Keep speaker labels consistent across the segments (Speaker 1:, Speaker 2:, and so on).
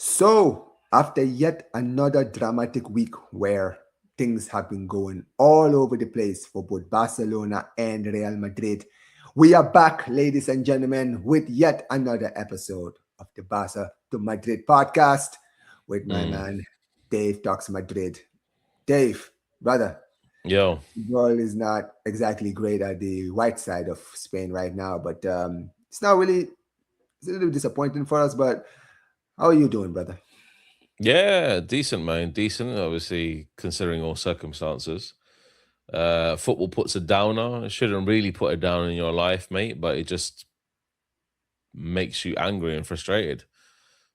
Speaker 1: So, after yet another dramatic week where things have been going all over the place for both Barcelona and Real Madrid, we are back, ladies and gentlemen, with yet another episode of the Barca to Madrid podcast with my
Speaker 2: Mm.
Speaker 1: man, Dave Talks Madrid. Dave, brother,
Speaker 2: Yo,
Speaker 1: football is not exactly great at the white side of Spain right now, but it's not really, it's a little disappointing for us, but how are you doing, brother?
Speaker 2: yeah, decent, man, decent. Obviously, considering all circumstances, football puts a downer. It shouldn't really put a down in your life, mate, but it just makes you angry and frustrated.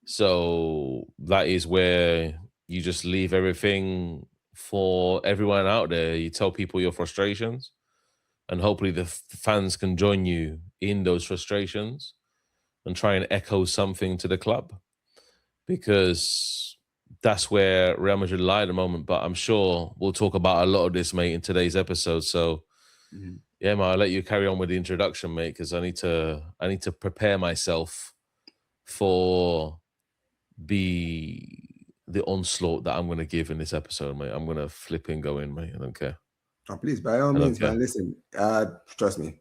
Speaker 2: So that is where you just leave everything for everyone out there. You tell people your frustrations, and hopefully the fans can join you in those frustrations and try and echo something to the club, because that's where Real Madrid lie at the moment. But I'm sure we'll talk about a lot of this, mate, in today's episode. So
Speaker 1: Mhm.
Speaker 2: yeah, man, I'll let you carry on with the introduction, mate, because I need to prepare myself for the the onslaught that I'm gonna give in this episode, mate. I'm gonna flip and go in, mate. I don't care.
Speaker 1: Oh, please, by all
Speaker 2: I don't
Speaker 1: means,
Speaker 2: care.
Speaker 1: man. Listen, trust me.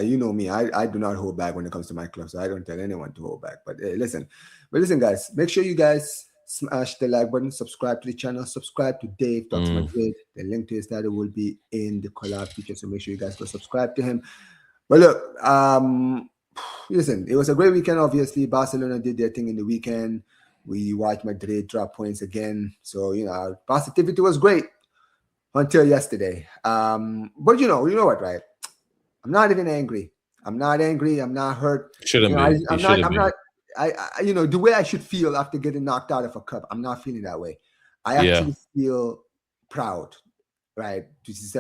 Speaker 1: You know me. I do not hold back when it comes to my club, so I don't tell anyone to hold back. But listen, guys. Make sure you guys smash the like button, subscribe to the channel, subscribe to Dave Talks
Speaker 2: Mm.
Speaker 1: Madrid. The link to his title will be in the collab feature, so make sure you guys go subscribe to him. But look, listen, it was a great weekend. Obviously, Barcelona did their thing in the weekend. We watched Madrid drop points again, so positivity was great until yesterday. But you know what, right? I'm not even angry. I'm not angry. I'm not hurt.
Speaker 2: Shouldn't be. You
Speaker 1: I'm not.
Speaker 2: shouldn't
Speaker 1: I'm
Speaker 2: be.
Speaker 1: not. The way I should feel after getting knocked out of a cup. I'm not feeling that way. I
Speaker 2: Yeah.
Speaker 1: actually feel proud. Right. It's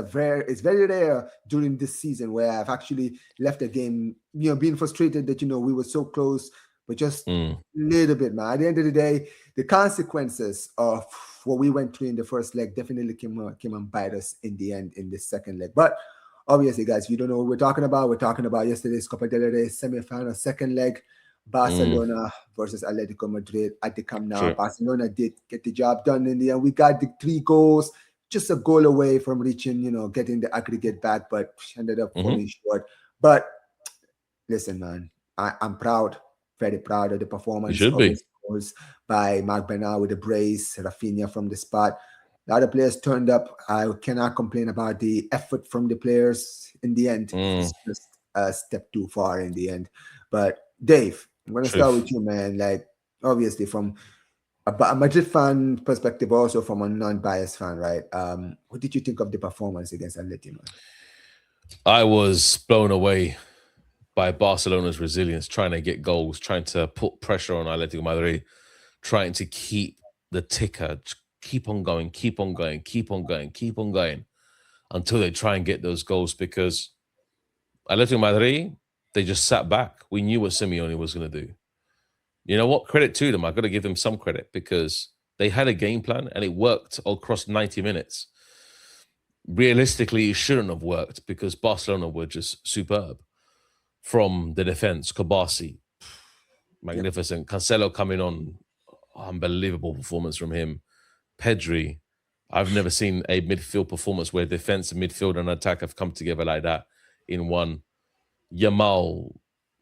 Speaker 1: very rare during this season where I've actually left a game, being frustrated that we were so close, but just
Speaker 2: Mm.
Speaker 1: a little bit, man. At the end of the day, the consequences of what we went through in the first leg definitely came and bite us in the end in the second leg. But obviously, guys, you don't know what we're talking about. We're talking about yesterday's Copa del Rey semi-final, second leg,
Speaker 2: Mm.
Speaker 1: Barcelona versus Atletico Madrid at the Camp Nou.
Speaker 2: True.
Speaker 1: Barcelona did get the job done in the end. We got the 3 goals, just a goal away from reaching, getting the aggregate back, but ended up
Speaker 2: Mm-hmm.
Speaker 1: falling short. But listen, man, I'm proud, very proud of the
Speaker 2: You
Speaker 1: performance.
Speaker 2: should be.
Speaker 1: Obviously, goals by Marc Bernal with the brace, Raphinha from the spot. A lot of players turned up. I cannot complain about the effort from the players. In the end,
Speaker 2: Mm.
Speaker 1: it's just a step too far in the end. But Dave, I'm gonna start
Speaker 2: Truth.
Speaker 1: with you, man. Like, obviously, from a Madrid fan perspective, also from a non-biased fan, right? What did you think of the performance against Atletico, man?
Speaker 2: I was blown away by Barcelona's resilience, trying to get goals, trying to put pressure on Atletico Madrid, trying to keep the ticker, keep on going, keep on going, keep on going, keep on going until they try and get those goals. Because Atletico Madrid, they just sat back. We knew what Simeone was going to do. You know what? Credit to them. I've got to give them some credit because they had a game plan and it worked across 90 minutes. Realistically, it shouldn't have worked because Barcelona were just superb. From the defense, Kabasi,
Speaker 1: Yep.
Speaker 2: magnificent. Cancelo coming on, unbelievable performance from him. Pedri, I've never seen a midfield performance where defense, midfield, and attack have come together like that in one. Yamal,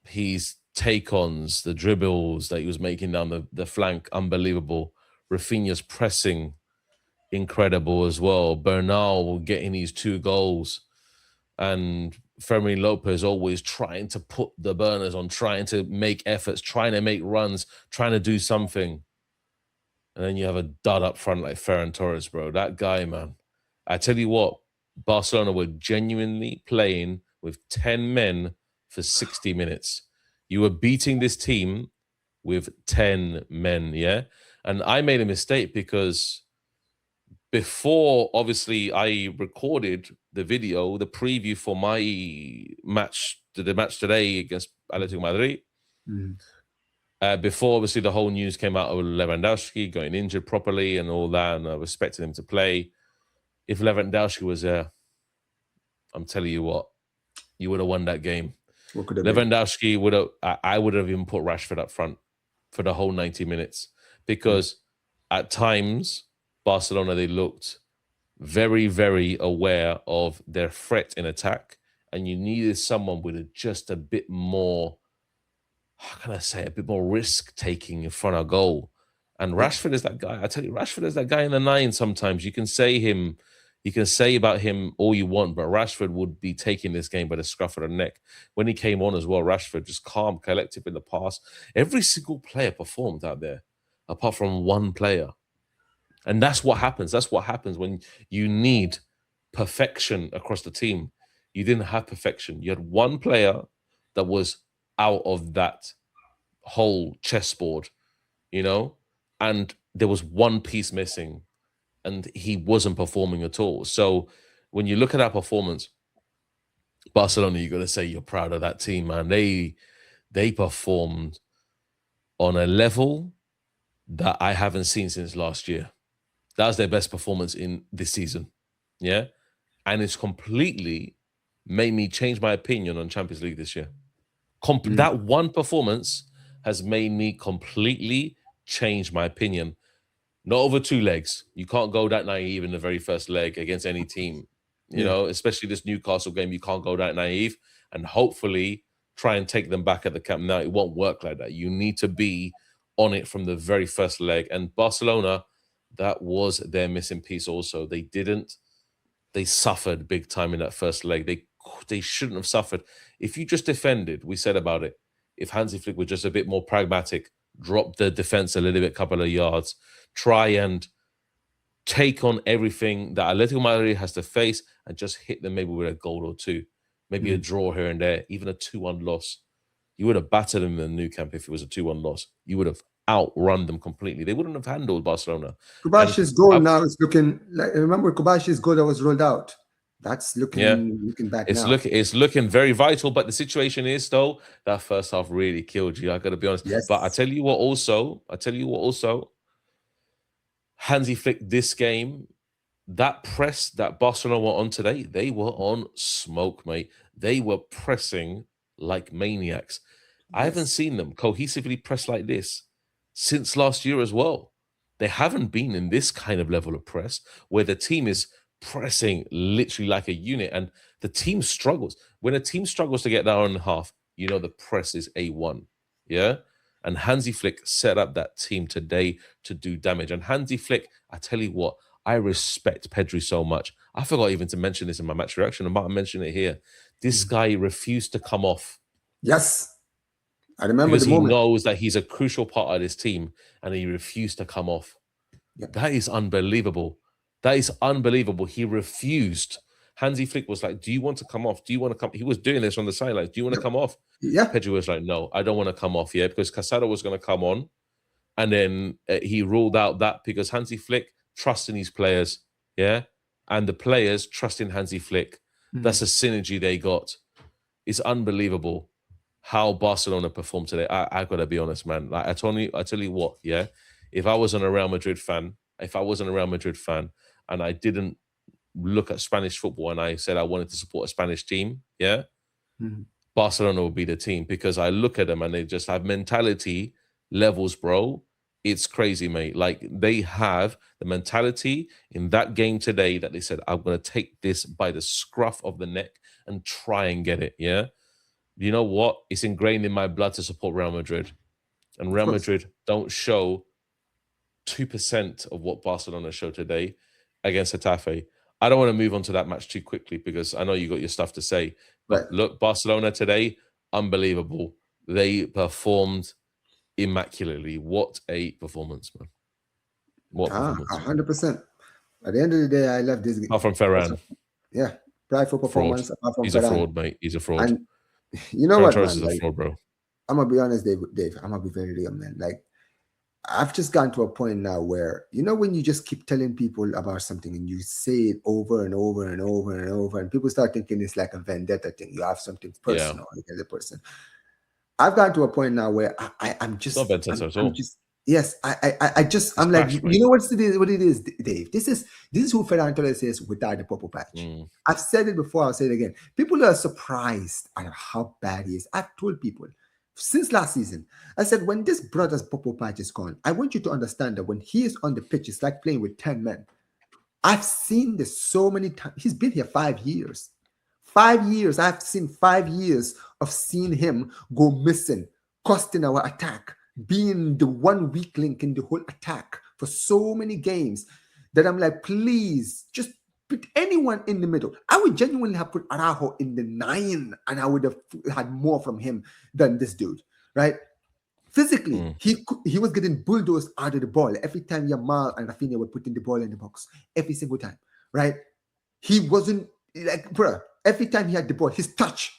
Speaker 2: his take-ons, the dribbles that he was making down the flank, unbelievable. Raphinha's pressing, incredible as well. Bernal getting his 2 goals. And Fermin Lopez always trying to put the burners on, trying to make efforts, trying to make runs, trying to do something. And then you have a dud up front like Ferran Torres, bro. That guy, man. I tell you what, Barcelona were genuinely playing with 10 men for 60 minutes. You were beating this team with 10 men, yeah? And I made a mistake because before, obviously, I recorded the video, the preview for my match, the match today against Atletico Madrid.
Speaker 1: Mhm.
Speaker 2: Before, obviously, the whole news came out of Lewandowski going injured properly and all that, and I was expecting him to play. If Lewandowski was there, I'm telling you what, you would have won that game.
Speaker 1: What could have been?
Speaker 2: Lewandowski would have, I would have even put Rashford up front for the whole 90 minutes because at times Barcelona, they looked very, very aware of their threat in attack, and you needed someone with just a bit more, how can I say, a bit more risk taking in front of goal. And Rashford is that guy. I tell you, Rashford is that guy in the 9 sometimes. You can say about him all you want, but Rashford would be taking this game by the scruff of the neck. When he came on as well, Rashford just calm, collective in the pass. Every single player performed out there, apart from one player. And that's what happens. That's what happens when you need perfection across the team. You didn't have perfection. You had one player that was out of that whole chessboard, and there was one piece missing, and he wasn't performing at all. So when you look at that performance, Barcelona, you got to say you're proud of that team, man. They performed on a level that I haven't seen since last year. That was their best performance in this season. Yeah. And it's completely made me change my opinion on Champions League this year. That one performance has made me completely change my opinion. Not over 2 legs. You can't go that naive in the very first leg against any team. Especially this Newcastle game, you can't go that naive and hopefully try and take them back at the Camp Nou. It won't work like that. You need to be on it from the very first leg. And Barcelona, that was their missing piece also. They suffered big time in that first leg. They shouldn't have suffered. If you just defended, we said about it, if Hansi Flick were just a bit more pragmatic, drop the defense a little bit, couple of yards, try and take on everything that Atlético Madrid has to face and just hit them maybe with a goal or 2, maybe a draw here and there, even a 2-1 loss. You would have battered them in the Nou Camp if it was a 2-1 loss. You would have outrun them completely. They wouldn't have handled Barcelona.
Speaker 1: Kubashi's goal now is looking like, remember Kubashi's goal that was rolled out? That's looking back now.
Speaker 2: It's looking very vital, but the situation is, though, that first half really killed you. I got to be honest.
Speaker 1: Yes.
Speaker 2: But I tell you what also, Hansi Flick, this game, that press that Barcelona were on today, they were on smoke, mate. They were pressing like maniacs. I haven't seen them cohesively press like this since last year as well. They haven't been in this kind of level of press where the team is pressing literally like a unit, and the team struggles. When a team struggles to get that hour and a half, the press is A1. Yeah. And Hansi Flick set up that team today to do damage. And Hansi Flick, I tell you what, I respect Pedri so much. I forgot even to mention this in my match reaction. I might mention it here. This guy refused to come off.
Speaker 1: Yes. I remember
Speaker 2: because
Speaker 1: the moment.
Speaker 2: he knows that he's a crucial part of this team, and he refused to come off.
Speaker 1: Yep.
Speaker 2: That is unbelievable. That is unbelievable. He refused. Hansi Flick was like, do you want to come off? Do you want to come? He was doing this on the sidelines. Do you want to come off?
Speaker 1: Yeah.
Speaker 2: Pedri was like, no, I don't want to come off yet, because Casado was going to come on. And then he ruled out that because Hansi Flick trusts in his players. Yeah. And the players trust in Hansi Flick. That's a synergy they got. It's unbelievable how Barcelona performed today. I got to be honest, man. Like I tell you what, yeah. If I wasn't a Real Madrid fan, and I didn't look at Spanish football and I said I wanted to support a Spanish team, yeah, Barcelona would be the team, because I look at them and they just have mentality levels, bro. It's crazy, mate. Like, they have the mentality in that game today that they said, I'm going to take this by the scruff of the neck and try and get it, yeah? You know what? It's ingrained in my blood to support Real Madrid. And Real Madrid don't show 2% of what Barcelona showed today against Getafe. I don't want to move on to that match too quickly because I know you got your stuff to say. But look, Barcelona today, unbelievable. They performed immaculately. What a performance, man. What performance.
Speaker 1: 100%. At the end of the day, I love this game.
Speaker 2: Apart from Ferran.
Speaker 1: Yeah. Prideful performance.
Speaker 2: He's a fraud, mate. He's a fraud.
Speaker 1: And you know what, man?
Speaker 2: Is a fraud, bro.
Speaker 1: I'm going to be honest, Dave. I'm going to be very real, man. Like, I've just gotten to a point now where, when you just keep telling people about something and you say it over and over and over and over, and people start thinking it's like a vendetta thing. You have something personal against the person. I've gotten to a point now where I'm just...
Speaker 2: It's not vendetta at all.
Speaker 1: Yes, I'm like, you know what it is, Dave? This is who Ferran Torres is without the purple patch. I've said it before, I'll say it again. People are surprised at how bad he is. I've told people, since last season. I said, when this brother's bubble patch is gone, I want you to understand that when he is on the pitch, it's like playing with 10 men. I've seen this so many times. He's been here 5 years. 5 years. I've seen 5 years of seeing him go missing, costing our attack, being the one weak link in the whole attack for so many games that I'm like, please, just put anyone in the middle. I would genuinely have put Araujo in the 9, and I would have had more from him than this dude, right? Physically, he was getting bulldozed out of the ball every time Yamal and Raphinha were putting the ball in the box, every single time, right? He wasn't like, bro, every time he had the ball, his touch,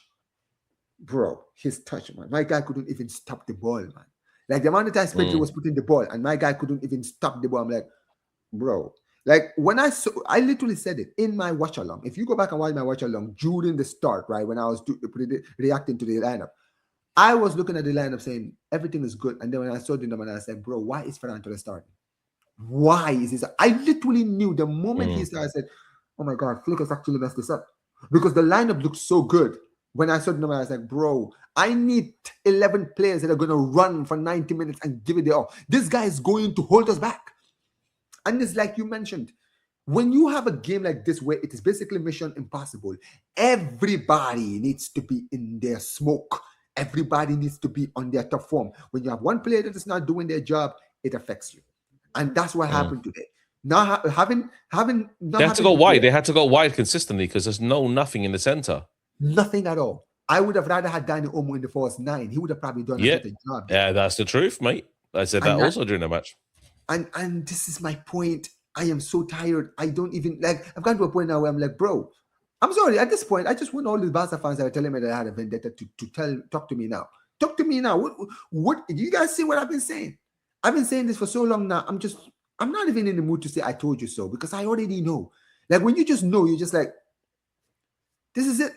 Speaker 1: man. My guy couldn't even stop the ball, man. Like the amount of times Pedro was putting the ball and my guy couldn't even stop the ball. I'm like, bro. Like when I literally said it in my watch along. If you go back and watch my watch along during the start, right, when I was reacting to the lineup, I was looking at the lineup saying everything is good. And then when I saw the number, I said, bro, why is Ferran Torres starting? Why is this? I literally knew the moment he started, I said, oh my God, Flick has actually messed this up. Because the lineup looks so good. When I saw the number, I was like, bro, I need 11 players that are going to run for 90 minutes and give it their all. This guy is going to hold us back. And it's like you mentioned, when you have a game like this where it is basically mission impossible, everybody needs to be in their smoke. Everybody needs to be on their top form. When you have one player that is not doing their job, it affects you. And that's what happened today. Now they had
Speaker 2: to go wide. They had to go wide consistently because there's nothing in the center.
Speaker 1: Nothing at all. I would have rather had Dani Olmo in the first 9. He would have probably done a better job.
Speaker 2: Yeah, that's the truth, mate. I said that also during the match.
Speaker 1: And this is my point. I am so tired. I don't even like. I've gotten to a point now where I'm like, bro, I'm sorry. At this point, I just want all these Barca fans that are telling me that I had a vendetta to talk to me now. Talk to me now. What you guys see what I've been saying? I've been saying this for so long now. I'm not even in the mood to say I told you so because I already know. Like when you just know, you're just like, this is it.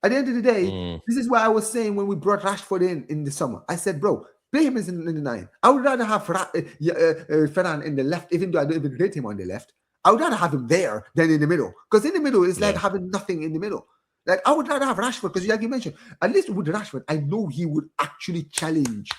Speaker 1: At the end of the day, this is what I was saying when we brought Rashford in the summer. I said, bro, play him in the 9. I would rather have Ferran in the left, even though I don't even rate him on the left. I would rather have him there than in the middle. Because in the middle, it's like having nothing in the middle. Like, I would rather have Rashford, because like you mentioned, at least with Rashford, I know he would actually challenge.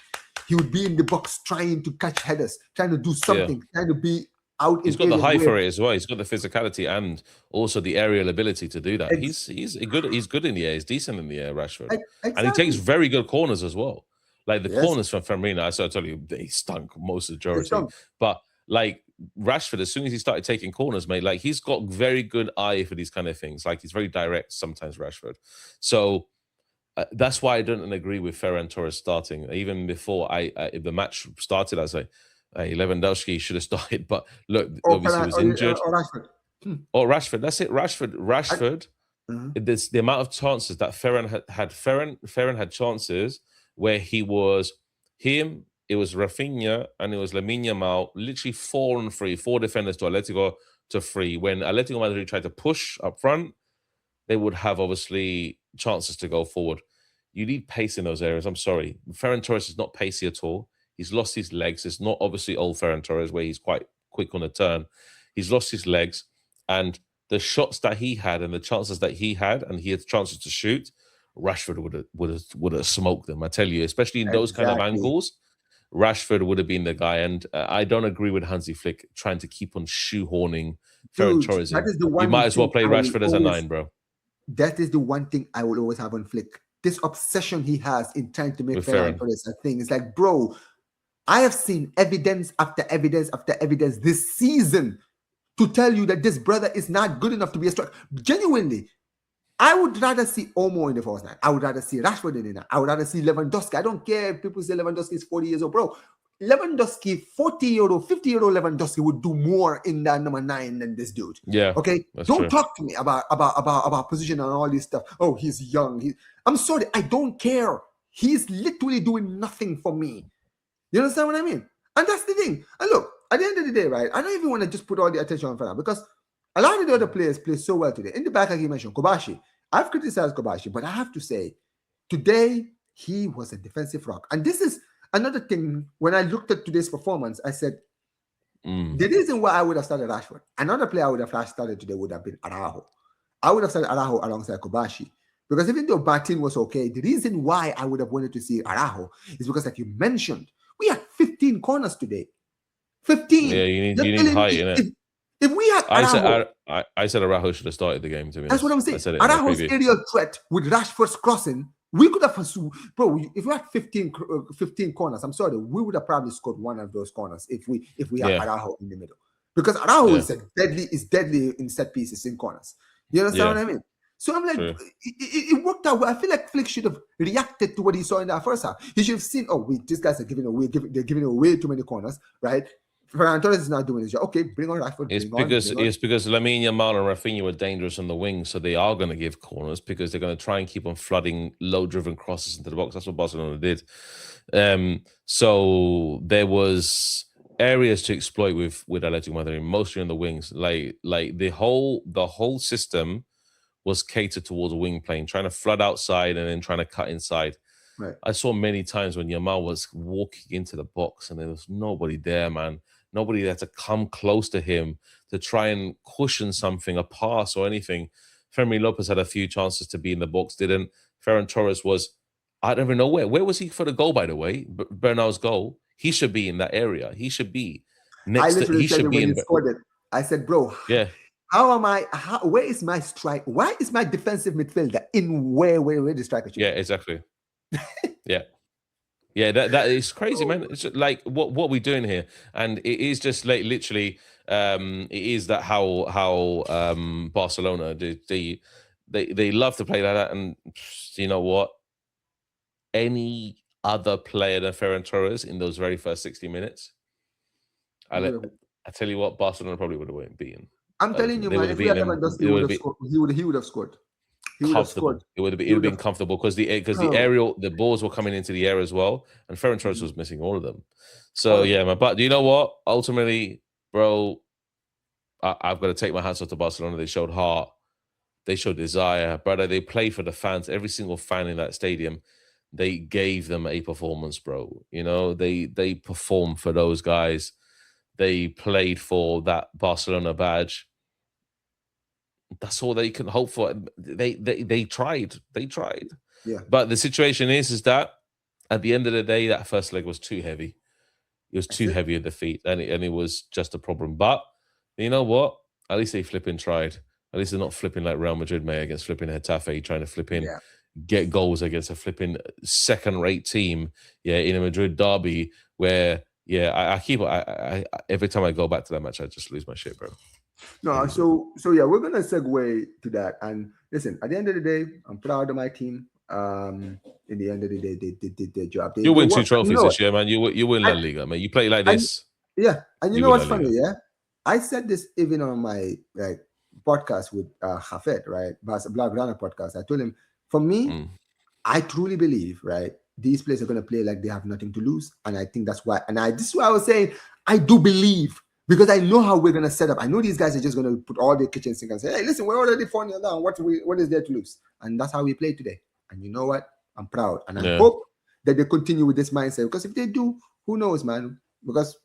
Speaker 1: He would be in the box trying to catch headers, trying to do something, trying to be out.
Speaker 2: He's got the height for it as well. He's got the physicality and also the aerial ability to do that. He's good. He's good in the air. He's decent in the air, Rashford, and he takes very good corners as well. Like the corners from Firmino, I tell you, they stunk most of the majority. But like Rashford, as soon as he started taking corners, mate, like he's got very good eye for these kind of things. Like he's very direct sometimes, Rashford. So that's why I don't agree with Ferran Torres starting. Even before the match started, I was like, Lewandowski should have started. But look, obviously he was injured.
Speaker 1: Or Rashford.
Speaker 2: Or Rashford. That's it. Rashford. There's the amount of chances that Ferran had. Ferran had chances where he was him. It was Raphinha and it was Lamine Yamal. Literally 4 on 3, 4 defenders to Atletico to 3. When Atletico Madrid tried to push up front, they would have obviously chances to go forward. You need pace in those areas. I'm sorry. Ferran Torres is not pacey at all. He's lost his legs. It's not obviously old Ferran Torres where he's quite quick on the turn. He's lost his legs. And the shots that he had and the chances that he had, and he had chances to shoot, Rashford would have smoked them. I tell you, especially in those kind of angles, Rashford would have been the guy. And I don't agree with Hansi Flick trying to keep on shoehorning Ferran Torres in. You might as well play Rashford as a 9, bro.
Speaker 1: That is the one thing I will always have on Flick. This obsession he has in trying to make Ferran Torres a thing. It's like, bro, I have seen evidence after evidence after evidence this season to tell you that this brother is not good enough to be a striker. Genuinely, I would rather see Olmo in the first 9. I would rather see Rashford in the 9. I would rather see Lewandowski. I don't care if people say Lewandowski is 40 years old, bro. Lewandowski, 40-year-old, 50-year-old Lewandowski would do more in that number 9 than this dude.
Speaker 2: Yeah.
Speaker 1: Okay. Don't talk to me about position and all this stuff. Oh, he's young. I'm sorry. I don't care. He's literally doing nothing for me. You understand what I mean? And that's the thing. And look, at the end of the day, right, I don't even want to just put all the attention on Ferran because a lot of the other players play so well today. In the back, like you mentioned, Kobashi. I've criticized Kobashi, but I have to say, today, he was a defensive rock. And this is another thing. When I looked at today's performance, I said, the reason why I would have started Rashford, another player I would have started today would have been Araujo. I would have started Araujo alongside Kobashi. Because even though Martin was okay, the reason why I would have wanted to see Araujo is because, like you mentioned, we had 15 corners today. 15.
Speaker 2: Yeah,
Speaker 1: You're
Speaker 2: you need
Speaker 1: telling
Speaker 2: height
Speaker 1: me
Speaker 2: in it.
Speaker 1: if we had
Speaker 2: I said
Speaker 1: Araujo,
Speaker 2: I said Araujo should have started the game. To be
Speaker 1: that's what
Speaker 2: honest,
Speaker 1: I'm
Speaker 2: I
Speaker 1: saying.
Speaker 2: said it in my
Speaker 1: Araujo's
Speaker 2: preview.
Speaker 1: aerial threat with Rashford's crossing, we could have pursued. Bro, if we had 15 corners, I'm sorry, we would have probably scored one of those corners if we had
Speaker 2: Yeah.
Speaker 1: Araujo in the middle. Because Araujo
Speaker 2: Yeah.
Speaker 1: is deadly in set pieces in corners. You understand what I mean? So I'm like,
Speaker 2: True.
Speaker 1: it worked out well. I feel like Flick should have reacted to what he saw in that first half. He should have seen, these guys are they're giving away too many corners, right? Ferran Torres is not doing his job. Okay, bring on Rashford.
Speaker 2: It's because Lamine Yamal and Raphinha were dangerous on the wing, so they are going to give corners because they're going to try and keep on flooding low-driven crosses into the box. That's what Barcelona did. So there was areas to exploit with Atlético Madrid, mostly on the wings. Like the whole system was catered towards a wing plane, trying to flood outside and then trying to cut inside.
Speaker 1: Right.
Speaker 2: I saw many times when Yamal was walking into the box and there was nobody there, man. Nobody there to come close to him to try and cushion something, a pass or anything. Fermi Lopez had a few chances to be in the box, didn't. Ferran Torres was, I don't even know where. Where was he for the goal, by the way? Bernal's goal. He should be in that area. He should be next to. He should be in.
Speaker 1: Scored it. I said, bro.
Speaker 2: Yeah.
Speaker 1: How am I? Where is my strike? Why is my defensive midfielder in where the striker should be?
Speaker 2: Yeah, exactly. Yeah. Yeah, that is crazy, man. It's like what we doing here, and it is just like literally, it is that how Barcelona they love to play like that, and you know what? Any other player than Ferran Torres in those very first 60 minutes, I tell you what, Barcelona probably would have beaten.
Speaker 1: I'm telling you, man. If we had Lewandowski, he would have scored. He would have scored.
Speaker 2: It would have been comfortable because the aerial, the balls were coming into the air as well, and Ferran Torres was missing all of them. So yeah, man. But do you know what? Ultimately, bro, I've got to take my hats off to Barcelona. They showed heart, they showed desire, brother. They played for the fans. Every single fan in that stadium, they gave them a performance, bro. You know, they performed for those guys. They played for that Barcelona badge. That's all they can hope for. They tried.
Speaker 1: Yeah.
Speaker 2: But the situation is that at the end of the day, that first leg was too heavy. It was too heavy at the feet, and it was just a problem. But you know what? At least they flipping tried. At least they're not flipping like Real Madrid may against flipping Getafe, trying to flip in, get goals against a flipping second-rate team. Yeah, in a Madrid derby where I keep every time I go back to that match, I just lose my shit, bro.
Speaker 1: No, so yeah, we're gonna segue to that. And listen, at the end of the day, I'm proud of my team. In the end of the day, they did their job.
Speaker 2: You win 2 trophies this year, man. You win La Liga, man. You play like this.
Speaker 1: And you know what's funny? Yeah, I said this even on my podcast with Hafed, right? Blaugrana podcast. I told him, for me, I truly believe, right, these players are gonna play like they have nothing to lose, and I think that's why. And this is why I was saying I do believe. Because I know how we're gonna set up. I know these guys are just gonna put all their kitchen sink and say, "Hey, listen, we're already 4-0 down. What is there to lose?" And that's how we play today. And you know what? I'm proud, and I hope that they continue with this mindset. Because if they do, who knows, man? Because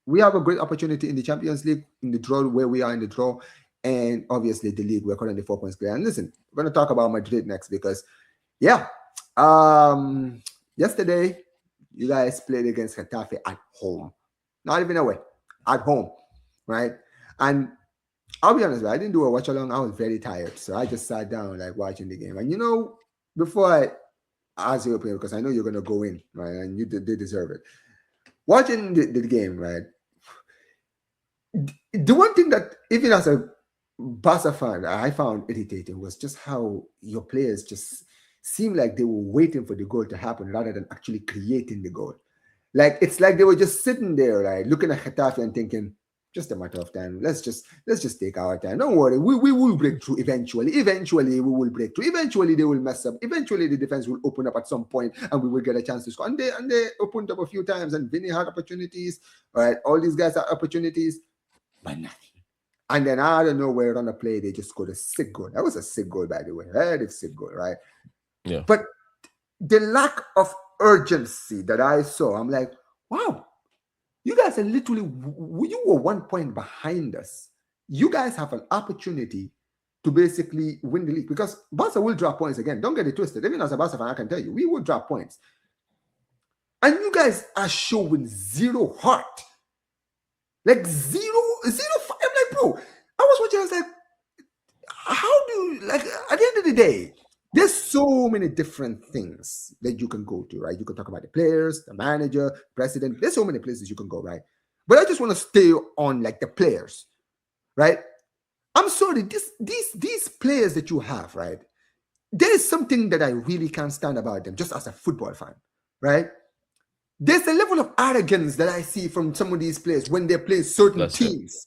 Speaker 1: we have a great opportunity in the Champions League, in the draw where we are in the draw, and obviously the league. We're currently 4 points clear. And listen, we're gonna talk about Madrid next because, yesterday you guys played against Getafe at home, not even away. At home, right? And I'll be honest, I didn't do a watch along. I was very tired, so I just sat down like watching the game. And you know, before I ask you, because I know you're gonna go in, right? And they deserve it. Watching the game, right? The one thing that even as a Barca fan, I found irritating was just how your players just seemed like they were waiting for the goal to happen rather than actually creating the goal. Like it's like they were just sitting there, right, looking at Getafe and thinking, just a matter of time. Let's just take our time. Don't worry, we will break through eventually. Eventually, we will break through. Eventually, they will mess up. Eventually, the defense will open up at some point, and we will get a chance to score. And they opened up a few times, and Vinny had opportunities. All right, all these guys had opportunities, but nothing. And then out of nowhere on a play, they just scored a sick goal. That was a sick goal, by the way. Very sick goal, right?
Speaker 2: Yeah.
Speaker 1: But the lack of urgency that I saw, I'm like, wow, you guys are literally, you were 1 point behind us. You guys have an opportunity to basically win the league, because Barca will drop points again. Don't get it twisted. Even as a Barca fan, I can tell you, we will drop points. And you guys are showing zero heart. Like zero. I'm like, bro, I was watching, I was like, how do you, like, at the end of the day, there's so many different things that you can go to, right? You can talk about the players, the manager, president. There's so many places you can go, right? But I just want to stay on like the players, right? I'm sorry, these players that you have, right? There is something that I really can't stand about them, just as a football fan, right? There's a level of arrogance that I see from some of these players when they play certain teams.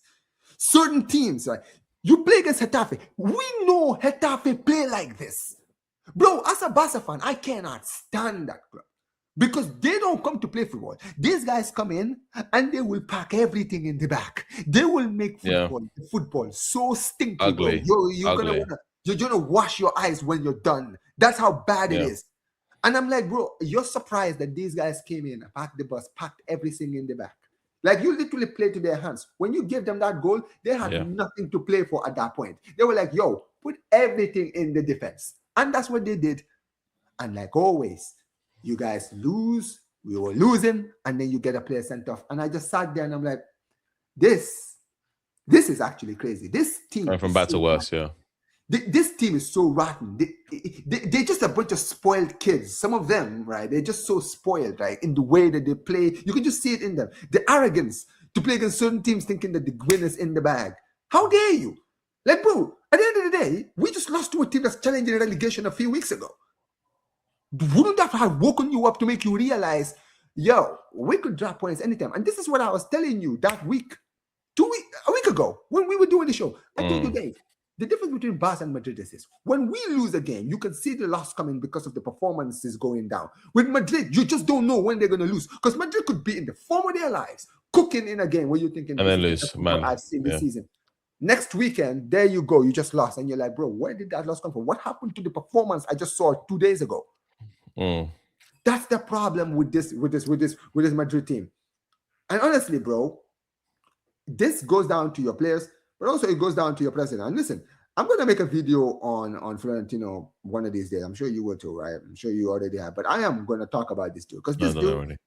Speaker 1: Certain teams, right? You play against Getafe. We know Getafe play like this. Bro, as a Barca fan, I cannot stand that club because they don't come to play football. These guys come in and they will pack everything in the back. They will make football so stinky.
Speaker 2: Ugly.
Speaker 1: You're gonna wash your eyes when you're done. That's how bad it is. And I'm like, bro, you're surprised that these guys came in, packed the bus, packed everything in the back. Like, you literally play to their hands. When you give them that goal, they had nothing to play for at that point. They were like, yo, put everything in the defense. And that's what they did. And like always, you guys lose. We were losing. And then you get a player sent off. And I just sat there and I'm like, this is actually crazy. This team.
Speaker 2: And from bad to worse,
Speaker 1: This team is so rotten. They're just a bunch of spoiled kids. Some of them, right? They're just so spoiled, right? In the way that they play. You can just see it in them. The arrogance to play against certain teams thinking that the win is in the bag. How dare you? Like, bro, at the end of the day, we just lost to a team that's challenging relegation a few weeks ago. Wouldn't that have woken you up to make you realize, yo, we could drop points anytime? And this is what I was telling you that week, a week ago, when we were doing the show. I told you, Dave, the difference between Barca and Madrid is this. When we lose a game, you can see the loss coming because of the performances going down. With Madrid, you just don't know when they're going to lose. Because Madrid could be in the form of their lives, cooking in a game where you're thinking,
Speaker 2: and then lose, man.
Speaker 1: I've seen this season. Next weekend, there you go. You just lost. And you're like, bro, where did that loss come from? What happened to the performance I just saw 2 days ago? That's the problem with this Madrid team. And honestly, bro, this goes down to your players, but also it goes down to your president. And listen, I'm going to make a video on Florentino one of these days. I'm sure you will too, right? I'm sure you already have. But I am going to talk about this dude. Because this dude,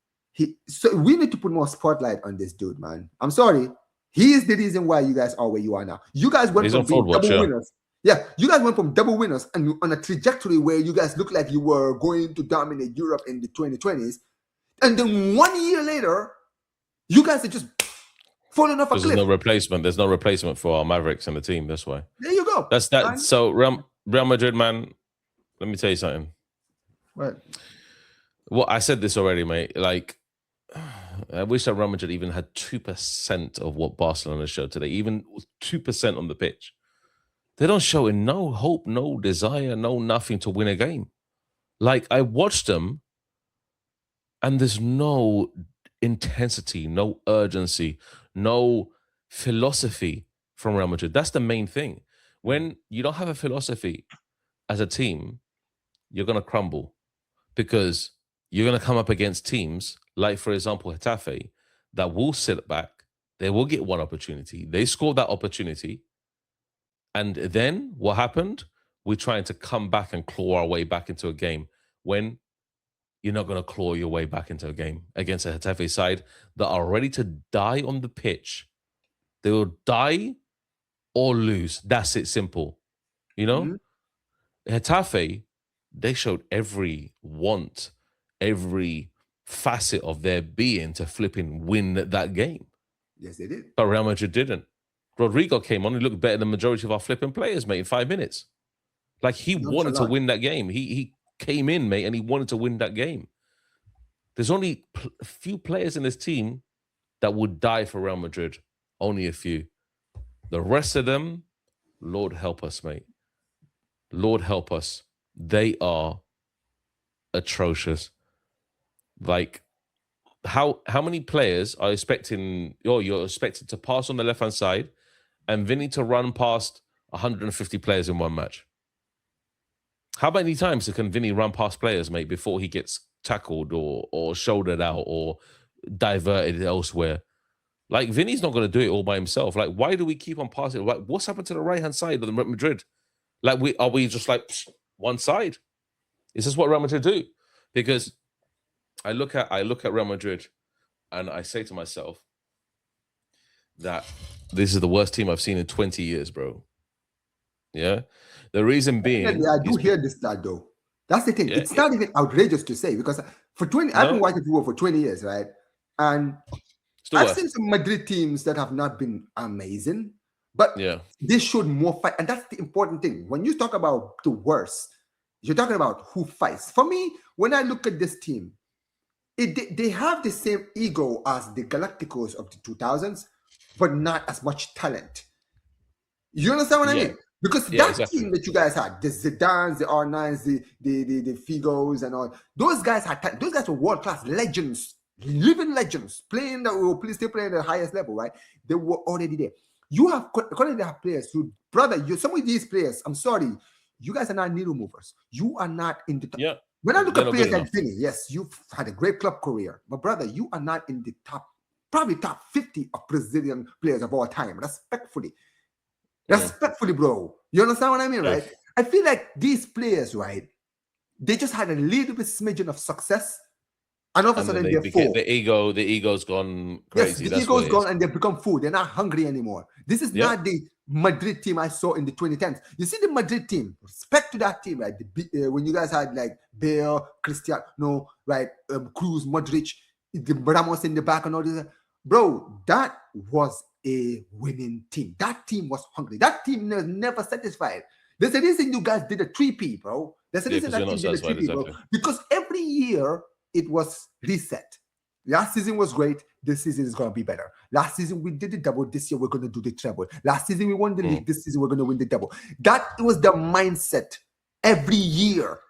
Speaker 1: so we need to put more spotlight on this dude, man. I'm sorry. He is the reason why you guys are where you are now. You guys went from being double winners. Yeah, you guys went from double winners and on a trajectory where you guys looked like you were going to dominate Europe in the 2020s. And then 1 year later, you guys are just falling off a cliff.
Speaker 2: There's no replacement. There's no replacement for our Mavericks in the team. That's why.
Speaker 1: There you go.
Speaker 2: That's that. And so Real Madrid, man, let me tell you something.
Speaker 1: What?
Speaker 2: Well, I said this already, mate. Like, I wish that Real Madrid even had 2% of what Barcelona showed today, even 2% on the pitch. They don't show in no hope, no desire, no nothing to win a game. Like, I watched them and there's no intensity, no urgency, no philosophy from Real Madrid. That's the main thing. When you don't have a philosophy as a team, you're going to crumble because you're going to come up against teams like, for example, Getafe, that will sit back. They will get one opportunity. They scored that opportunity. And then what happened? We're trying to come back and claw our way back into a game when you're not going to claw your way back into a game against a Getafe side that are ready to die on the pitch. They will die or lose. That's it, simple. You know? Getafe, they showed every want, every facet of their being to flipping win that game.
Speaker 1: Yes, they did.
Speaker 2: But Real Madrid didn't. Rodrigo came on and looked better than the majority of our flipping players, mate, in 5 minutes. Like, he wanted to win that game. He came in, mate, and he wanted to win that game. There's only a few players in this team that would die for Real Madrid. Only a few. The rest of them, Lord help us, mate. Lord help us. They are atrocious. Like, how many players are expecting, you're expected to pass on the left-hand side and Vinny to run past 150 players in one match? How many times can Vinny run past players, mate, before he gets tackled or shouldered out or diverted elsewhere? Like Vinny's not going to do it all by himself. Like, why do we keep on passing? Like, what's happened to the right hand side of the Madrid? Like, we just like one side? Is this what Real Madrid do? Because I look at Real Madrid, and I say to myself that this is the worst team I've seen in 20 years, bro. Yeah, the reason being,
Speaker 1: I do hear this stat though. That's the thing. It's not even outrageous to say because for 20, I've been watching football for 20 years, right? And I've seen some Madrid teams that have not been amazing, but they showed more fight. And that's the important thing. When you talk about the worst, you're talking about who fights. For me, when I look at this team, they have the same ego as the Galacticos of the 2000s, but not as much talent. You understand what I mean? Because that team that you guys had, the Zidanes, the R9s, the Figos, and all, those guys were world-class legends, living legends, still playing at the highest level, right? They were already there. You have currently have players who, brother, some of these players, I'm sorry, you guys are not needle movers. You are not in the top.
Speaker 2: Yeah.
Speaker 1: When I look at players like Vinny, yes, you've had a great club career, but brother, you are not in the probably top 50 of Brazilian players of all time, respectfully. Respectfully, bro. You understand what I mean, right? I feel like these players, right, they just had a little bit smidgen of success, and all of a sudden they're full.
Speaker 2: The ego's gone crazy.
Speaker 1: Yes, the ego's gone and they've become full. They're not hungry anymore. This is not the Madrid team I saw in the 2010s. You see the Madrid team, respect to that team, right? When you guys had like Bale, Cristiano, right, Cruz, Modric, the Ramos in the back and all this. Bro, that was a winning team. That team was hungry. That team was never satisfied. There's a reason you guys did a 3P, bro. There's a reason that team did a 3P, bro. Because every year it was reset. Last season was great. This season is going to be better. Last season we did the double. This year we're going to do the treble. Last season we won the league. This season we're going to win the double. That was the mindset every year.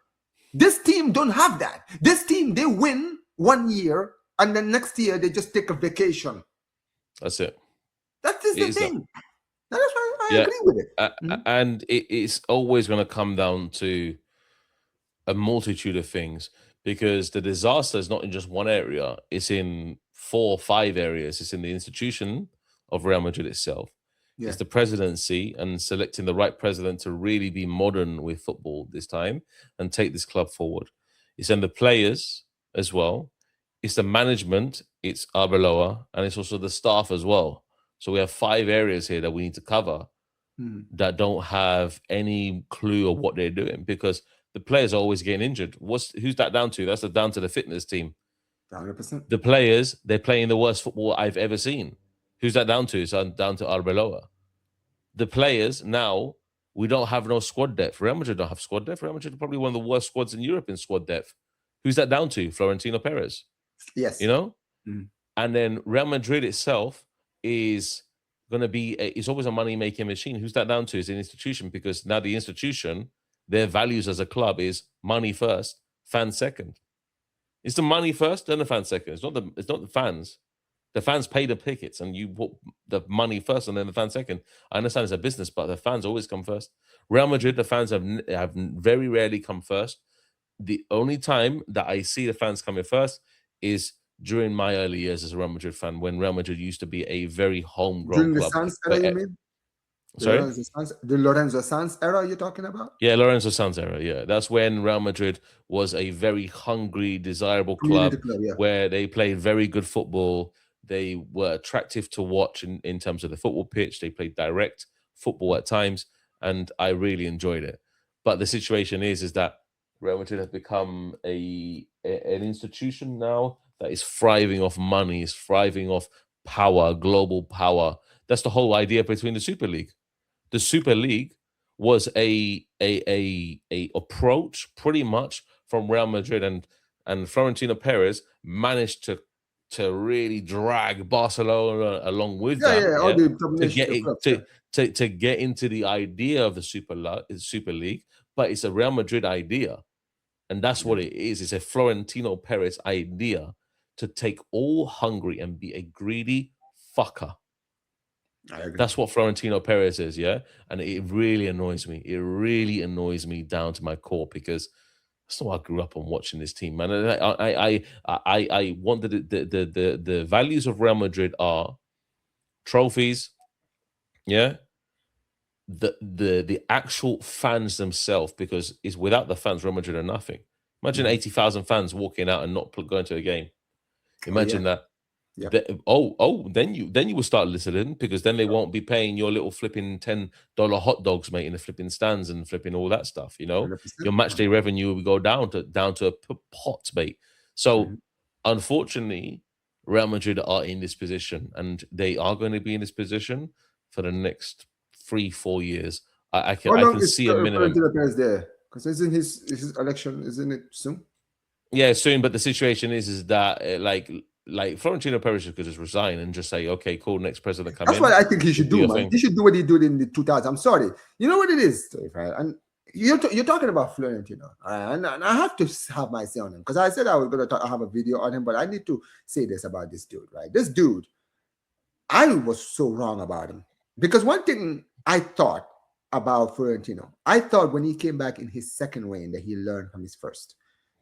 Speaker 1: This team don't have that. This team, they win 1 year and then next year they just take a vacation.
Speaker 2: That's it.
Speaker 1: That is the thing. That's why I agree with it.
Speaker 2: And it's always going to come down to a multitude of things, because the disaster is not in just one area. It's in 4 or 5 areas. It's in the institution of Real Madrid itself. Yeah. It's the presidency and selecting the right president to really be modern with football this time and take this club forward. It's in the players as well. It's the management, it's Arbeloa, and it's also the staff as well. So we have 5 areas here that we need to cover that don't have any clue of what they're doing, because the players are always getting injured. Who's that down to? That's down to the fitness team.
Speaker 1: 100%.
Speaker 2: The players, they're playing the worst football I've ever seen. Who's that down to? It's down to Arbeloa. The players, now, we don't have no squad depth. Real Madrid don't have squad depth. Real Madrid are probably one of the worst squads in Europe in squad depth. Who's that down to? Florentino Perez.
Speaker 1: Yes.
Speaker 2: You know? And then Real Madrid itself is going to be, it's always a money-making machine. Who's that down to? It's an institution, because now the institution, their values as a club is money first, fans second. It's the money first, then the fans second. It's not the fans. The fans pay the tickets, and you put the money first, and then the fans second. I understand it's a business, but the fans always come first. Real Madrid, the fans have very rarely come first. The only time that I see the fans coming first is during my early years as a Real Madrid fan, when Real Madrid used to be a very homegrown club.
Speaker 1: During the Sanz era, you mean?
Speaker 2: Sorry?
Speaker 1: The Lorenzo Sanz era you're talking about?
Speaker 2: Yeah, Lorenzo Sanz era, yeah. That's when Real Madrid was a very hungry, desirable club, where they played very good football. They were attractive to watch in terms of the football pitch. They played direct football at times, and I really enjoyed it. But the situation is that Real Madrid has become an institution now that is thriving off money, is thriving off power, global power. That's the whole idea between the Super League. The Super League was a approach pretty much from Real Madrid, and Florentino Perez managed to really drag Barcelona along with to get into the idea of the Super League, but it's a Real Madrid idea, and that's what it is. It's a Florentino Perez idea to take all Hungary and be a greedy fucker. That's what Florentino Perez is, yeah? And it really annoys me. It really annoys me down to my core, because that's not what I grew up on watching this team, man. I want the values of Real Madrid are trophies, yeah, the actual fans themselves, because it's without the fans, Real Madrid are nothing. Imagine 80,000 fans walking out and not going to a game. Imagine that.
Speaker 1: Yeah.
Speaker 2: Then you will start listening, because then they won't be paying your little flipping $10 hot dogs, mate, in the flipping stands and flipping all that stuff. You know,
Speaker 1: 100%.
Speaker 2: your match day revenue will go down to a pot, mate. So, unfortunately, Real Madrid are in this position, and they are going to be in this position for the next 3-4 years. I can see a minimum.
Speaker 1: There, because isn't his election, isn't it soon?
Speaker 2: Yeah, soon. But the situation is that like Florentino Perez could just resign and just say, okay, cool, next president come in.
Speaker 1: That's what I think he should do, man. He should do what he did in the 2000s. I'm sorry. You know what it is, right? And you're talking about Florentino, and I have to have my say on him, because I said I was going to have a video on him, but I need to say this about this dude, right? This dude, I was so wrong about him, because one thing I thought about Florentino, I thought when he came back in his second reign that he learned from his first.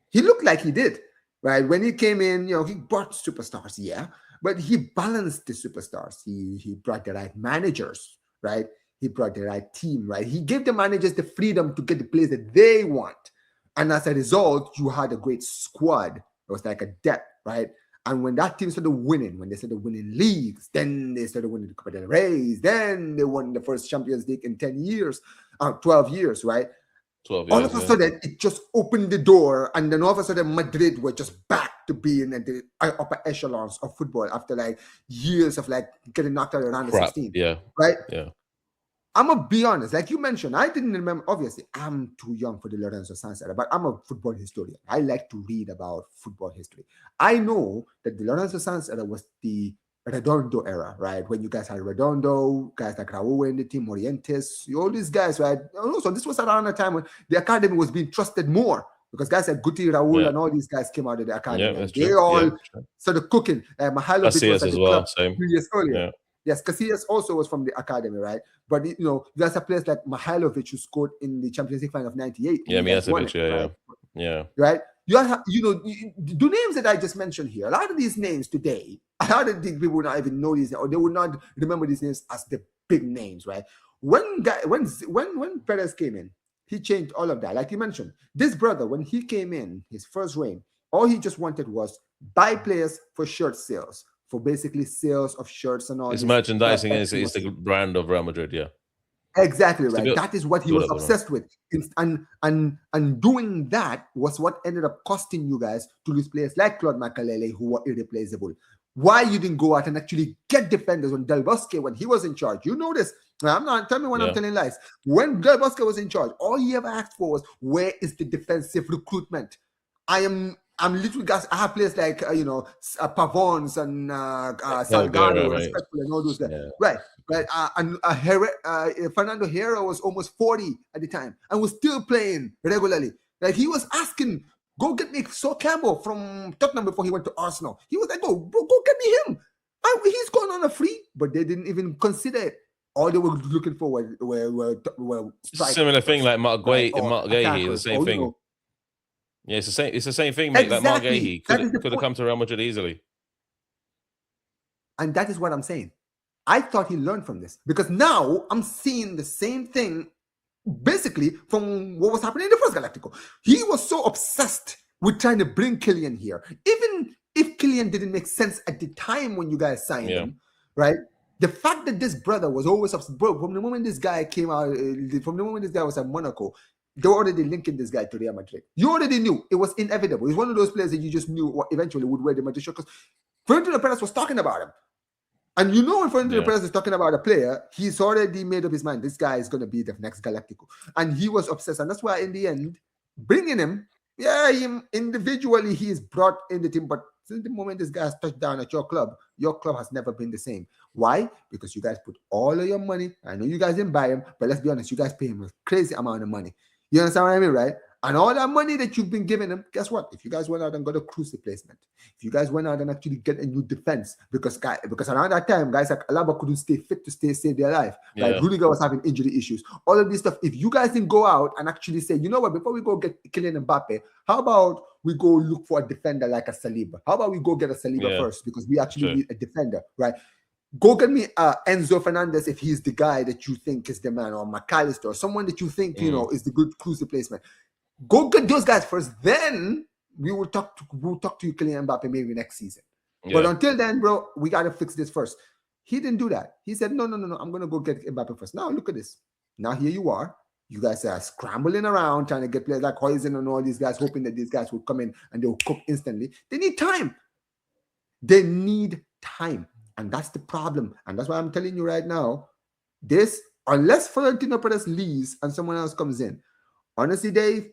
Speaker 1: He looked like he did. Right, when he came in, he brought superstars, yeah, but he balanced the superstars. He brought the right managers, right? He brought the right team, right? He gave the managers the freedom to get the players that they want, and as a result, you had a great squad. It was like a depth, right? And when that team started winning, when they started winning leagues, then they started winning the Copa del Rey, then they won the first Champions League in 10 years, 12 years, right?
Speaker 2: 12 years,
Speaker 1: all of a sudden, it just opened the door, and then all of a sudden, Madrid were just back to being at the upper echelons of football after like years of like getting knocked out around the 16.
Speaker 2: Yeah.
Speaker 1: Right?
Speaker 2: Yeah.
Speaker 1: I'm going to be honest. Like you mentioned, I didn't remember. Obviously, I'm too young for the Lorenzo Sanz era, but I'm a football historian. I like to read about football history. I know that the Lorenzo Sanz era was the Redondo era, right? When you guys had Redondo, guys like Raúl in the team, Morientes, all these guys, right? So this was around a time when the academy was being trusted more, because guys like Guti, Raúl, and all these guys came out of the academy.
Speaker 2: Yeah,
Speaker 1: they all started cooking. Mihailovic was at the club
Speaker 2: same.
Speaker 1: 2 years earlier.
Speaker 2: Yeah.
Speaker 1: Yes, Casillas also was from the academy, right? But you guys have players like Mihailovic, who scored in the Champions League final of '98.
Speaker 2: Yeah, Mihailovic, yeah.
Speaker 1: Right? You have, the names that I just mentioned here, a lot of these names today, a lot of these people would not even know these, or they would not remember these names as the big names, right? When Perez came in, he changed all of that. Like you mentioned, this brother, when he came in, his first reign, all he just wanted was buy players for shirt sales, for basically sales of shirts and all.
Speaker 2: His merchandising is the brand of Real Madrid, yeah.
Speaker 1: Exactly right. That is what he was obsessed with, and doing that was what ended up costing you guys to lose players like Claude Makelele, who were irreplaceable. Why you didn't go out and actually get defenders when Del Bosque, when he was in charge? You know this. I'm not. Tell me when I'm telling lies. When Del Bosque was in charge, all he ever asked for was, where is the defensive recruitment? I'm literally guys. I have players like Pavons and Salgado, and all those guys. Yeah. Right. And Fernando Hierro was almost 40 at the time and was still playing regularly. Like he was asking, go get me Sol Campbell from Tottenham before he went to Arsenal. He was like, go get me him. He's going on a free, but they didn't even consider it. All they were looking for were
Speaker 2: similar thing like Marc Guehi, the same thing. Yeah, it's the same thing, mate.
Speaker 1: Exactly.
Speaker 2: Like Marc Guehi could have come to Real Madrid easily.
Speaker 1: And that is what I'm saying. I thought he learned from this, because now I'm seeing the same thing basically from what was happening in the first Galactico. He was so obsessed with trying to bring Kylian here. Even if Kylian didn't make sense at the time when you guys signed him, right? The fact that this brother was always obsessed, bro, from the moment this guy came out, from the moment this guy was at Monaco, they were already linking this guy to Real Madrid. You already knew. It was inevitable. He's one of those players that you just knew eventually would wear the Madrid shirt, because Florentino Perez was talking about him. And when Florentino Perez is talking about a player, he's already made up his mind. This guy is going to be the next Galactico. And he was obsessed. And that's why in the end, bringing him, individually, he is brought in the team. But since the moment this guy has touched down at your club has never been the same. Why? Because you guys put all of your money. I know you guys didn't buy him, but let's be honest, you guys pay him a crazy amount of money. You understand what I mean, right? And all that money that you've been giving him, guess what? If you guys went out and got a Cruz replacement, if you guys went out and actually get a new defense, because around that time, guys like Alaba couldn't stay fit to save their life. Like Rudiger was having injury issues. All of this stuff. If you guys didn't go out and actually say, you know what, before we go get Kylian Mbappé, how about we go look for a defender like a Saliba? How about we go get a Saliba first? Because we actually need a defender, right? Go get me Enzo Fernandez if he's the guy that you think is the man, or McAllister, or someone that you think is the good cruise replacement. Go get those guys first. Then we'll talk to you, Kylian Mbappé, maybe next season.
Speaker 2: Yeah.
Speaker 1: But until then, bro, we gotta fix this first. He didn't do that. He said, no, I'm gonna go get Mbappé first. Now look at this. Now here you are. You guys are scrambling around trying to get players like Hoisin and all these guys, hoping that these guys will come in and they'll cook instantly. They need time. They need time. And that's the problem. And that's why I'm telling you right now, this, unless Florentino Perez leaves and someone else comes in, honestly, Dave,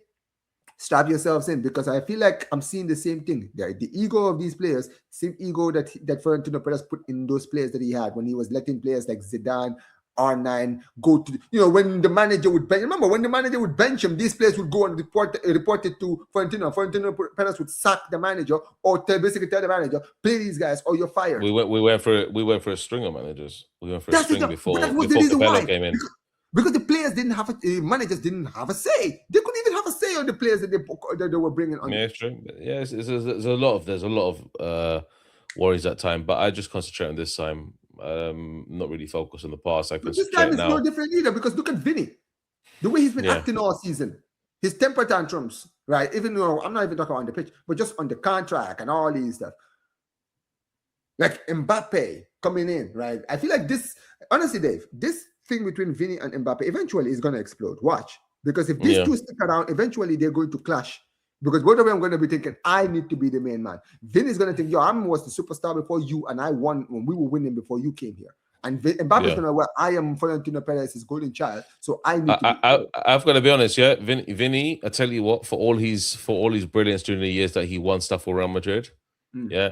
Speaker 1: strap yourselves in, because I feel like I'm seeing the same thing. The ego of these players, same ego that Florentino Perez put in those players that he had when he was letting players like Zidane, R9 go to, when the manager would bench. Remember, when the manager would bench him, these players would go and report it to Florentino. Florentino Perez would sack the manager, or basically tell the manager, play these guys or you're fired.
Speaker 2: We went for a string of managers. We went for a string before
Speaker 1: Capello
Speaker 2: why. Came in.
Speaker 1: Because the players didn't have managers didn't have a say. They couldn't even have a say on the players that they were bringing on.
Speaker 2: Yeah, it's true. Yeah, there's a lot of worries that time, but I just concentrate on this time. Not really focus on the past.
Speaker 1: But this time is no different either, because look at Vinny, the way he's been acting all season, his temper tantrums, right? Even though I'm not even talking on the pitch, but just on the contract and all these stuff. Like Mbappe coming in, right? I feel like this, honestly, Dave, this thing between Vinny and Mbappe eventually is going to explode. Watch, because if these two stick around, eventually they're going to clash. Because both of them are going to be thinking, I need to be the main man. Vinny's going to think, I was the superstar before you, and I won when we were winning before you came here. And Mbappe's going to, I am Florentino Perez's golden child, so I need to.
Speaker 2: I've got to be honest, yeah. Vinny, I tell you what, for all his brilliance during the years that he won stuff for Real Madrid, yeah,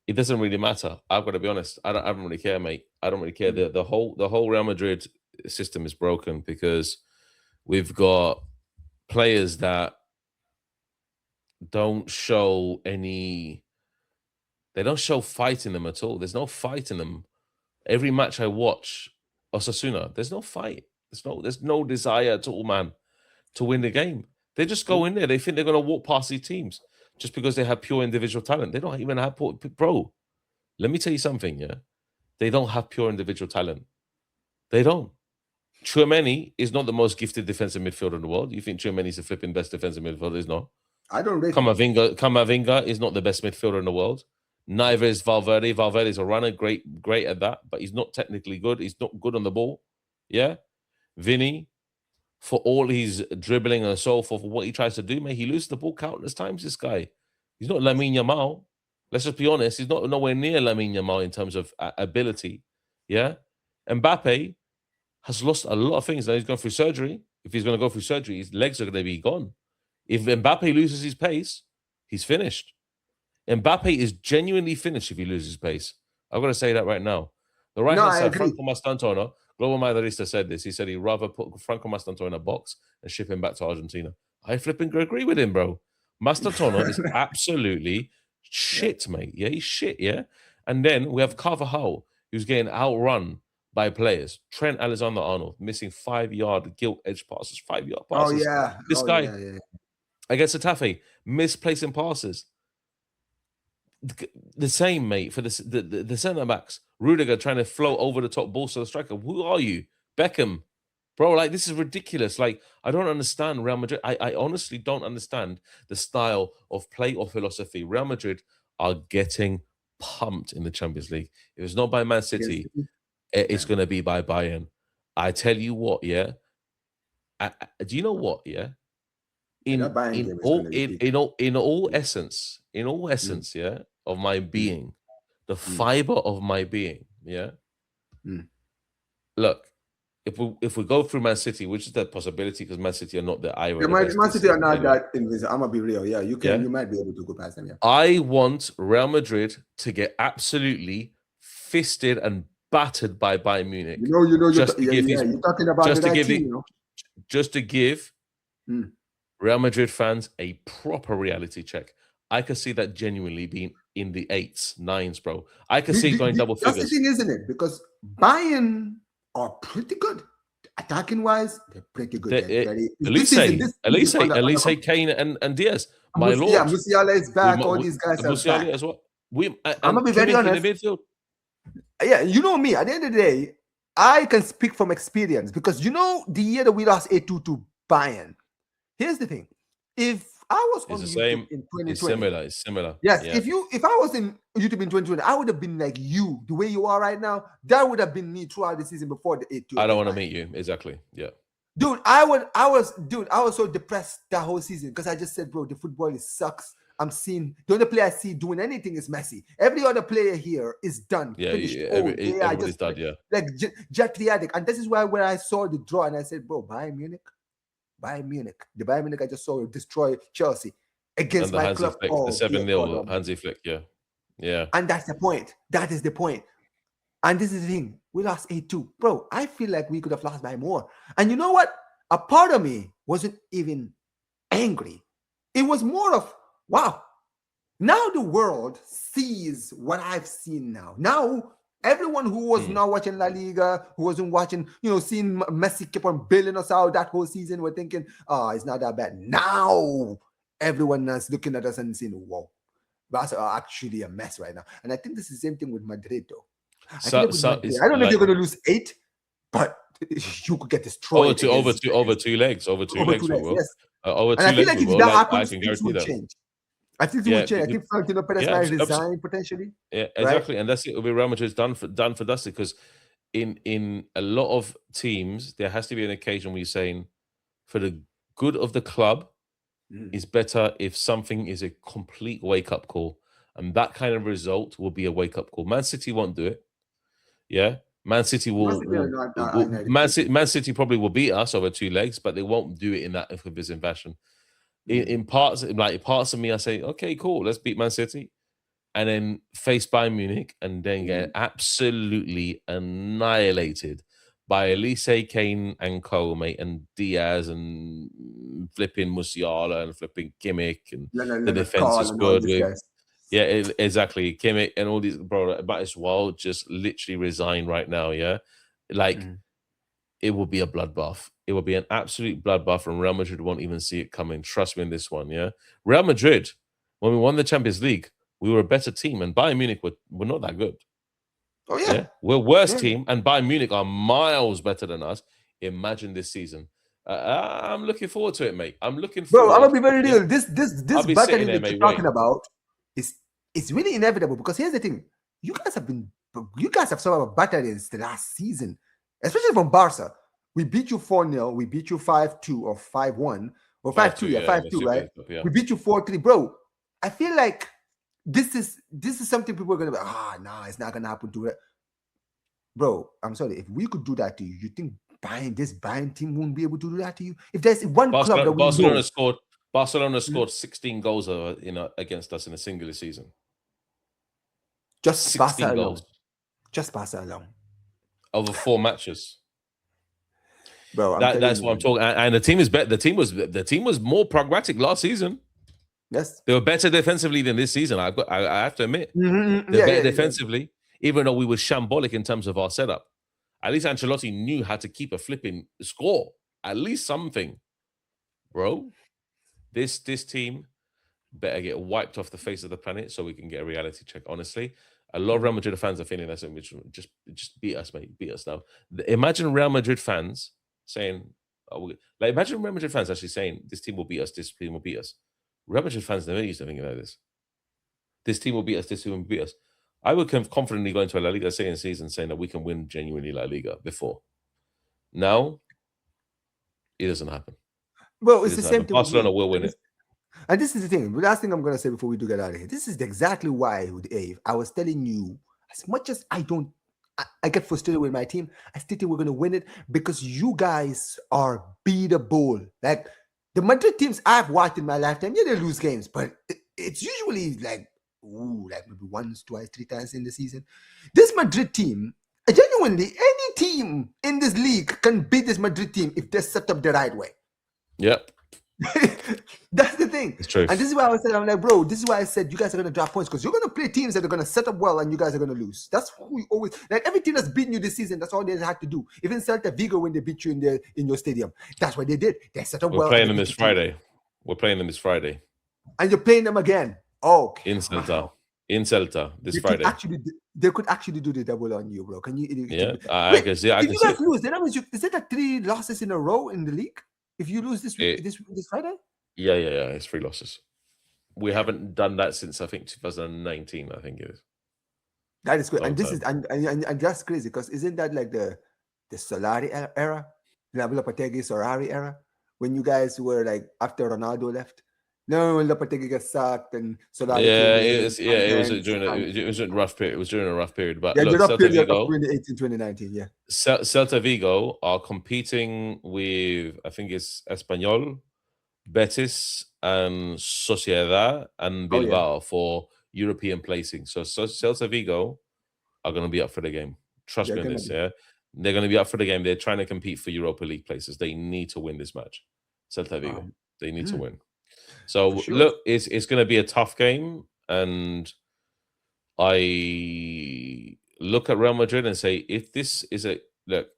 Speaker 2: it doesn't really matter. I've got to be honest. I don't really care, mate. I don't really care. The whole Real Madrid system is broken because we've got players that don't show fight in them at all. There's no fight in them. Every match I watch, Osasuna, there's no fight. There's no desire at all, man, to win the game. They just go in there. They think they're going to walk past these teams just because they have pure individual talent. They don't even have, bro, let me tell you something, yeah? They don't have pure individual talent. They don't. Tchouaméni is not the most gifted defensive midfielder in the world. You think Tchouaméni is the flipping best defensive midfielder? He's not.
Speaker 1: I don't rate
Speaker 2: Camavinga is not the best midfielder in the world. Neither is Valverde. Valverde is a runner, great at that, but he's not technically good. He's not good on the ball. Yeah? Vinny, for all his dribbling and so forth, for what he tries to do, mate, he loses the ball countless times, this guy. He's not Lamine Yamal. Let's just be honest. He's not nowhere near Lamine Yamal in terms of ability. Yeah? Mbappe has lost a lot of things. Now he's going through surgery. If he's going to go through surgery, his legs are going to be gone. If Mbappe loses his pace, he's finished. Mbappe is genuinely finished if he loses pace. I've got to say that right now. The right-hand side, Franco Mastantuono, Global Madridista said this. He said he'd rather put Franco Mastantuono in a box and ship him back to Argentina. I flipping agree with him, bro. Mastantuono is absolutely shit, mate. Yeah, he's shit, yeah? And then we have Carvajal, who's getting outrun by players. Trent Alexander-Arnold missing 5-yard gilt edge passes, 5-yard passes.
Speaker 1: Oh, yeah.
Speaker 2: This guy against Getafe, misplacing passes. The same, mate, for the centre-backs. Rudiger trying to float over the top balls to the striker. Who are you? Beckham. Bro, like, this is ridiculous. Like, I don't understand Real Madrid. I honestly don't understand the style of play or philosophy. Real Madrid are getting pumped in the Champions League. If it's not by Man City, it's going to be by Bayern. I tell you what, yeah? Do you know what, yeah? In all essence, yeah, of my being, the fiber of my being, yeah. Look, if we go through Man City, which is that possibility, because Man City are not the Irish.
Speaker 1: Man City are not that invisible. I'm gonna be real. Yeah, you might be able to go past them. Yeah.
Speaker 2: I want Real Madrid to get absolutely fisted and battered by Bayern Munich.
Speaker 1: You're talking about
Speaker 2: just to give Real Madrid fans a proper reality check. I could see that genuinely being in the 8s, 9s, bro. I could see it going double figures.
Speaker 1: That's the thing, isn't it? Because Bayern are pretty good. Attacking wise, they're pretty good.
Speaker 2: Elise, Kane and Diaz. My lord.
Speaker 1: Yeah, Musiala is back. All these guys are back.
Speaker 2: As well.
Speaker 1: I'm going to be very honest. Yeah, you know me. At the end of the day, I can speak from experience because you know the year that we lost 8-2 to Bayern. Here's the thing: if I was
Speaker 2: It's
Speaker 1: on
Speaker 2: the
Speaker 1: YouTube
Speaker 2: same.
Speaker 1: in
Speaker 2: It's
Speaker 1: 2020,
Speaker 2: similar. It's similar.
Speaker 1: yes,
Speaker 2: Yeah.
Speaker 1: if I was in YouTube in 2020, I would have been like you, the way you are right now. That would have been me throughout the season before the 8-2
Speaker 2: I don't
Speaker 1: against
Speaker 2: want to
Speaker 1: Bayern.
Speaker 2: meet you. Exactly. Yeah.
Speaker 1: Dude, I was so depressed that whole season because I just said, bro, the football sucks. I'm seeing the only player I see doing anything is Messi. Every other player here is done,
Speaker 2: Yeah.
Speaker 1: finished. They are
Speaker 2: Everybody's
Speaker 1: just
Speaker 2: done. Yeah.
Speaker 1: like jet addict. And this is why when I saw the draw and I said, bro, Bayern Munich. The Bayern Munich I just saw destroy Chelsea against
Speaker 2: And the
Speaker 1: my
Speaker 2: Hansi
Speaker 1: club.
Speaker 2: Flick, the
Speaker 1: Oh, dear God
Speaker 2: 7-0
Speaker 1: Almighty.
Speaker 2: Hansi Flick. Yeah. Yeah.
Speaker 1: And that's the point. That is the point. And this is the thing. We lost 8-2. Bro, I feel like we could have lost by more. And you know what? A part of me wasn't even angry. It was more of, wow, now the world sees what I've seen now. Now, everyone who was not watching La Liga, who wasn't watching, seeing Messi keep on bailing us out that whole season, were thinking, oh, it's not that bad. Now, everyone is looking at us and saying, whoa, Barca are actually a mess right now. And I think this is the same thing with Madrid, though. I feel like with Madrid, I don't know if you're going to lose 8, but you could get destroyed.
Speaker 2: Over two legs. Over two legs, we will.
Speaker 1: Yes.
Speaker 2: Over two
Speaker 1: And I feel
Speaker 2: legs,
Speaker 1: like
Speaker 2: we
Speaker 1: if
Speaker 2: will.
Speaker 1: that
Speaker 2: I
Speaker 1: happens,
Speaker 2: can
Speaker 1: things will
Speaker 2: guarantee that.
Speaker 1: change. I think it will change. I think Florentino Perez might resign potentially.
Speaker 2: Yeah, exactly. Right? And that's it. It'll be Real Madrid's done for dusted because in a lot of teams, there has to be an occasion where you're saying, for the good of the club, it's better if something is a complete wake-up call. And that kind of result will be a wake-up call. Man City won't do it. Yeah. Man City Man City probably will beat us over two legs, but they won't do it in that effervescent fashion. In parts of me, I say, okay, cool, let's beat Man City, and then face Bayern Munich, and then get absolutely annihilated by Elise, Kane, and Co, mate, and Diaz, and flipping Musiala, and flipping Kimmich, and the defense is good with. Yeah, exactly. Kimmich and all these, bro, might as well just literally resign right now, yeah? Like, it will be a bloodbath. It will be an absolute bloodbath, and Real Madrid won't even see it coming. Trust me in this one, yeah? Real Madrid, when we won the Champions League, we were a better team, and Bayern Munich were not that good.
Speaker 1: Oh, yeah.
Speaker 2: We're worse team, and Bayern Munich are miles better than us. Imagine this season. I'm looking forward to it, mate. I'm looking forward.
Speaker 1: Bro, I'm going to be very real. This battling that you're talking about it's really inevitable because here's the thing. You guys have sort of battled the last season, especially from Barca. We beat you 4-0. We beat you 5-2 or 5-1 or 5-2. Yeah, 5-2, right? Yeah. We beat you 4-3. Bro, I feel like this is something people are going to be, no, it's not going to happen to it. Bro, I'm sorry. If we could do that to you, you think this Bayern team won't be able to do that to you? If there's one club that we
Speaker 2: Barcelona scored 16 goals against us in a singular season.
Speaker 1: Just 16 goals. Just Barca alone.
Speaker 2: Over 4 matches.
Speaker 1: Bro,
Speaker 2: that's what I'm talking. And the team is better. The team was more pragmatic last season.
Speaker 1: Yes,
Speaker 2: they were better defensively than this season. I have to admit, they're better defensively, even though we were shambolic in terms of our setup. At least Ancelotti knew how to keep a flipping score. At least something, bro. This team better get wiped off the face of the planet so we can get a reality check. Honestly, a lot of Real Madrid fans are feeling that, which just beat us, mate. Beat us now. Imagine Real Madrid fans saying, imagine Real Madrid fans actually saying, this team will beat us, this team will beat us. Real Madrid fans never used to think like this. This team will beat us, this team will beat us. I would confidently go into a La Liga season saying that we can win genuinely La Liga before. Now, it doesn't happen.
Speaker 1: Well, it's the same thing.
Speaker 2: Barcelona will win it.
Speaker 1: And this is the thing. The last thing I'm going to say before we do get out of here. This is exactly why, with Ave, I was telling you, as much as I get frustrated with my team, I still think we're going to win it because you guys are beatable. Like, the Madrid teams I've watched in my lifetime, they lose games, but it's usually like maybe once, twice, 3 times in the season. This Madrid team, genuinely, any team in this league can beat this Madrid team if they're set up the right way.
Speaker 2: Yep.
Speaker 1: That's the thing.
Speaker 2: It's true.
Speaker 1: And this is why I said, I'm like, bro, this is why I said you guys are going to drop points because you're going to play teams that are going to set up well and you guys are going to lose. That's who we always, like every team that's beaten you this season, that's all they had to do. Even Celta Vigo, when they beat you in your stadium, that's what they did. They set up well.
Speaker 2: We're playing them this Friday. We're playing them this Friday.
Speaker 1: And you're playing them again. Okay.
Speaker 2: In Celta this Friday.
Speaker 1: they could actually do the double on you, bro. Can you?
Speaker 2: Yeah, I
Speaker 1: Wait,
Speaker 2: can see. I
Speaker 1: if
Speaker 2: can
Speaker 1: you
Speaker 2: see
Speaker 1: guys
Speaker 2: it.
Speaker 1: lose, then that means is it a 3 losses in a row in the league? If you lose this week,
Speaker 2: It-
Speaker 1: this Friday,
Speaker 2: yeah. It's 3 losses. We
Speaker 1: damn,
Speaker 2: haven't done that since I think 2019. I think it is
Speaker 1: that is good.
Speaker 2: long
Speaker 1: And this is
Speaker 2: time.
Speaker 1: and that's crazy because isn't that like the Solari era, the Lopetegui Solari era, when you guys were like after Ronaldo left? No, when Lopetegui got sacked and Solari came
Speaker 2: Yeah,
Speaker 1: in, and
Speaker 2: it was
Speaker 1: then
Speaker 2: during it was a rough period. It was during a rough period. But
Speaker 1: yeah, the
Speaker 2: look,
Speaker 1: rough
Speaker 2: Celta
Speaker 1: period of
Speaker 2: Vigo,
Speaker 1: 2018, 2019, yeah.
Speaker 2: Celta Vigo are competing with, I think it's Espanyol, Betis, and Sociedad and
Speaker 1: Oh yeah,
Speaker 2: Bilbao for European placing. So Celta Vigo are going to be up for the game. Trust
Speaker 1: they're
Speaker 2: me on
Speaker 1: gonna
Speaker 2: this.
Speaker 1: be.
Speaker 2: Yeah, they're going to be up for the game. They're trying to compete for Europa League places. They need to win this match. Celta Vigo, they need to
Speaker 1: Mm,
Speaker 2: win.
Speaker 1: for
Speaker 2: So
Speaker 1: sure.
Speaker 2: look, it's going to be a tough game, and I look at Real Madrid and say, if this is a look,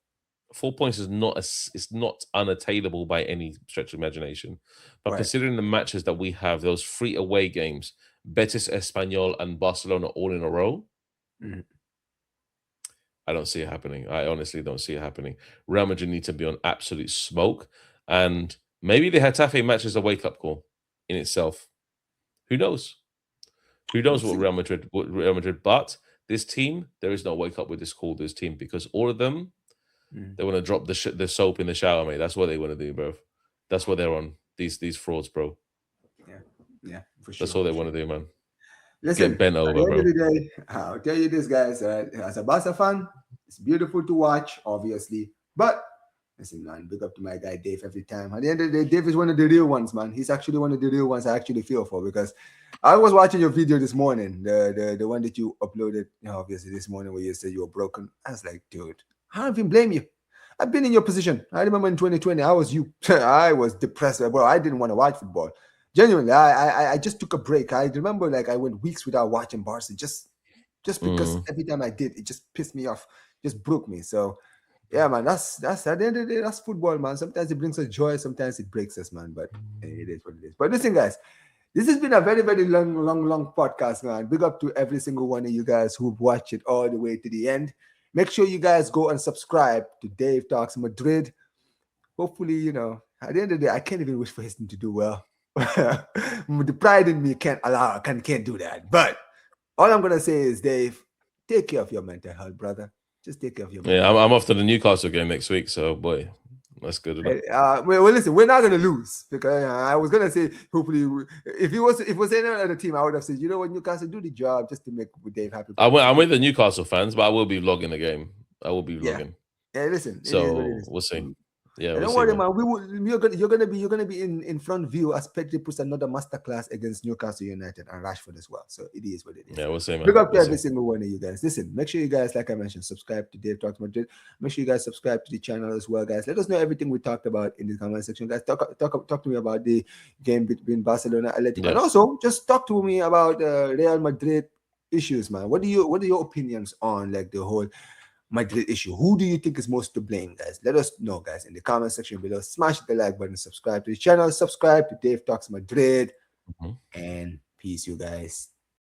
Speaker 2: 4 points is not it's not unattainable by any stretch of imagination. But
Speaker 1: Right.
Speaker 2: considering the matches that we have, those 3 away games, Betis, Espanyol, and Barcelona all in a row,
Speaker 1: Mm.
Speaker 2: I don't see it happening. I honestly don't see it happening. Real Madrid need to be on absolute smoke, and maybe the Getafe match is a wake up call in itself. Who knows? Who
Speaker 1: We'll
Speaker 2: knows what
Speaker 1: see.
Speaker 2: Real Madrid? But this team, there is no wake up with this call. This team, because all of them,
Speaker 1: Mm.
Speaker 2: they want to drop the soap in the shower, mate. That's what they want to do, bro. That's what they're on. These frauds, bro.
Speaker 1: Yeah, for
Speaker 2: That's
Speaker 1: sure.
Speaker 2: all they
Speaker 1: For
Speaker 2: want
Speaker 1: sure.
Speaker 2: to do, man. Get
Speaker 1: Listen,
Speaker 2: bent
Speaker 1: at the
Speaker 2: over,
Speaker 1: end of
Speaker 2: bro.
Speaker 1: the day, I'll tell you this, guys. As a Barca fan, it's beautiful to watch, obviously. But listen, man, big up to my guy Dave every time. At the end of the day, Dave is one of the real ones, man. He's actually one of the real ones I actually feel for because I was watching your video this morning, the one that you uploaded, obviously this morning where you said you were broken. I was like, dude, I don't even blame you. I've been in your position. I remember in 2020, I was you. I was depressed. Bro, I didn't want to watch football. Genuinely, I just took a break. I remember like I went weeks without watching Barca just because
Speaker 2: Mm.
Speaker 1: every time I did, it just pissed me off, just broke me. So yeah, man, that's at the end of the day, that's football, man. Sometimes it brings us joy, sometimes it breaks us, man. But it is what it is. But listen, guys, this has been a very, very long podcast, man. Big up to every single one of you guys who've watched it all the way to the end. Make sure you guys go and subscribe to Dave Talks Madrid. Hopefully, at the end of the day, I can't even wish for his team to do well. The pride in me can't do that. But all I'm gonna say is, Dave, take care of your mental health, brother. Just take care of your mental
Speaker 2: Yeah,
Speaker 1: health.
Speaker 2: I'm off to the Newcastle game next week. So boy, that's good enough.
Speaker 1: Well, listen, we're not gonna lose because I was gonna say hopefully if it was any other team, I would have said, you know what, Newcastle, do the job just to make Dave happy.
Speaker 2: I'm with the Newcastle fans, but I will be vlogging the game. I will be
Speaker 1: Yeah,
Speaker 2: vlogging.
Speaker 1: yeah. Listen, it is what it
Speaker 2: So
Speaker 1: is.
Speaker 2: we'll see. Yeah,
Speaker 1: And
Speaker 2: we'll
Speaker 1: don't
Speaker 2: see,
Speaker 1: worry,
Speaker 2: man.
Speaker 1: man. You're gonna be in front view as Pedri puts another masterclass against Newcastle United and Rashford as well. So it is what it is.
Speaker 2: Yeah, we'll see, man.
Speaker 1: Big up to
Speaker 2: We'll
Speaker 1: every
Speaker 2: see.
Speaker 1: single one of you guys. Listen, make sure you guys, like I mentioned, subscribe to Dave Talks Madrid. Make sure you guys subscribe to the channel as well, guys. Let us know everything we talked about in the comment section, guys. Talk to me about the game between Barcelona and Atletico,
Speaker 2: Yeah.
Speaker 1: and also just talk to me about Real Madrid issues, man. What are your opinions on like the whole Madrid issue? Who do you think is most to blame, guys? Let us know, guys, in the comment section below. Smash the like button, subscribe to the channel, subscribe to Dave Talks Madrid,
Speaker 2: Mhm.
Speaker 1: and peace, you guys.